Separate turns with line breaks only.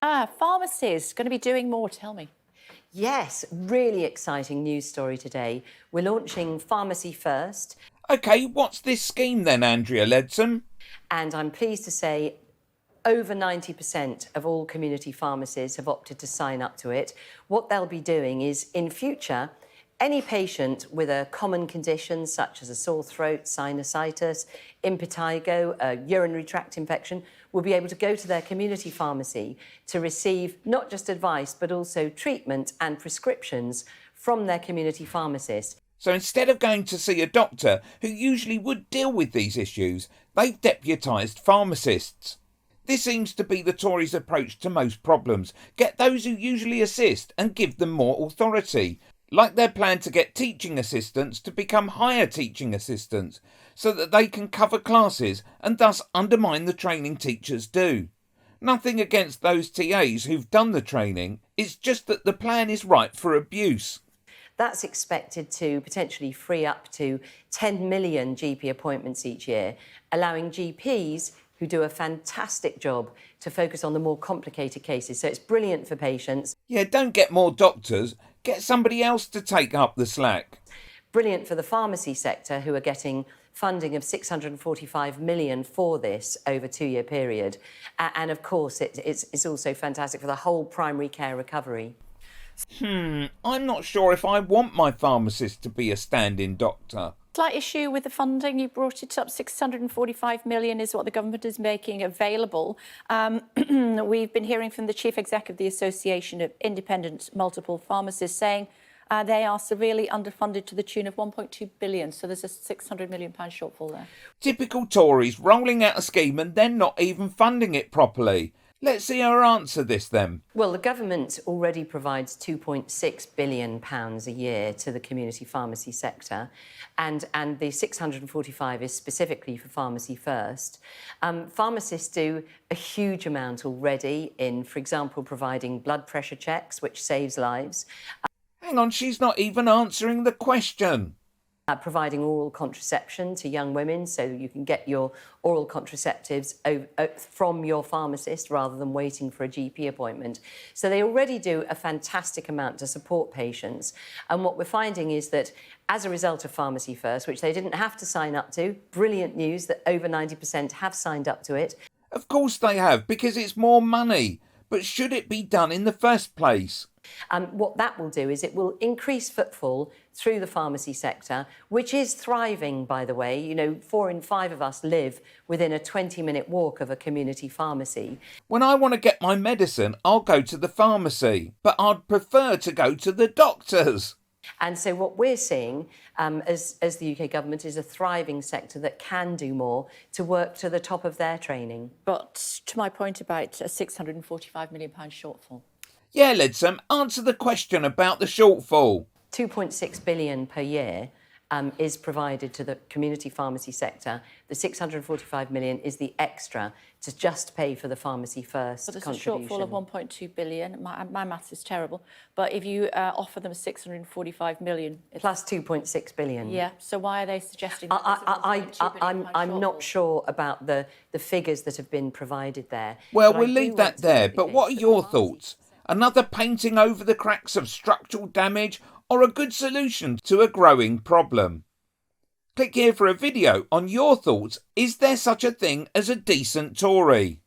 Pharmacists going to be doing more, tell me.
Yes, really exciting news story today. We're launching Pharmacy First,
OK, what's this scheme then, Andrea Leadsom?
and I'm pleased to say over 90% of all community pharmacies have opted to sign up to it. What they'll be doing is, in future, any patient with a common condition such as a sore throat, sinusitis, impetigo, a urinary tract infection, will be able to go to their community pharmacy to receive not just advice but also treatment and prescriptions from their community pharmacist.
So instead of going to see a doctor who usually would deal with these issues, they've deputised pharmacists. This seems to be the Tories' approach to most problems. Get those who usually assist and give them more authority. Like their plan to get teaching assistants to become higher teaching assistants, so that they can cover classes and thus undermine the training teachers do. Nothing against those TAs who've done the training, it's just that the plan is ripe for abuse.
That's expected to potentially free up to 10 million GP appointments each year, allowing GPs who do a fantastic job to focus on the more complicated cases. So it's brilliant for patients.
Yeah, don't get more doctors, get somebody else to take up the slack.
Brilliant for the pharmacy sector, who are getting funding of 645 million for this over a 2-year period. And of course, it's also fantastic for the whole primary care recovery.
I'm not sure if I want my pharmacist to be a stand-in doctor.
Slight issue with the funding. You brought it up. 645 million is what the government is making available. We've been hearing from the chief exec of the Association of Independent Multiple Pharmacists saying they are severely underfunded to the tune of 1.2 billion. So there's a 600 million pound shortfall there.
Typical Tories rolling out a scheme and then not even funding it properly. Let's see her answer this then.
Well, the government already provides £2.6 billion a year to the community pharmacy sector, and the 645 is specifically for Pharmacy First. Pharmacists do a huge amount already in, for example, providing blood pressure checks, which saves lives.
Hang on, she's not even answering the question.
Providing oral contraception to young women, so you can get your oral contraceptives from your pharmacist rather than waiting for a GP appointment. So they already do a fantastic amount to support patients. And what we're finding is that as a result of Pharmacy First, which they didn't have to sign up to, brilliant news that over 90% have signed up to it.
Of course they have, because it's more money. But should it be done in the first place?
What that will do is it will increase footfall through the pharmacy sector, which is thriving, by the way. You know, 4 in 5 of us live within a 20-minute walk of a community pharmacy.
When I want to get my medicine, I'll go to the pharmacy, but I'd prefer to go to the doctors.
And so what we're seeing as the UK government is a thriving sector that can do more to work to the top of their training.
But to my point about a 645 million pound shortfall.
Yeah, Leadsom, answer the question about the shortfall.
2.6 billion per year is provided to the community pharmacy sector. The 645 million is the extra to just pay for the Pharmacy First contribution.
But there's a shortfall of 1.2 billion. My maths is terrible. But if you offer them 645 million...
Plus 2.6 billion.
Yeah, so why are they suggesting...
I'm not sure about the figures that have been provided there.
Well, we'll leave that there, but what are your thoughts? Another painting over the cracks of structural damage, or a good solution to a growing problem? Click here for a video on your thoughts. Is there such a thing as a decent Tory?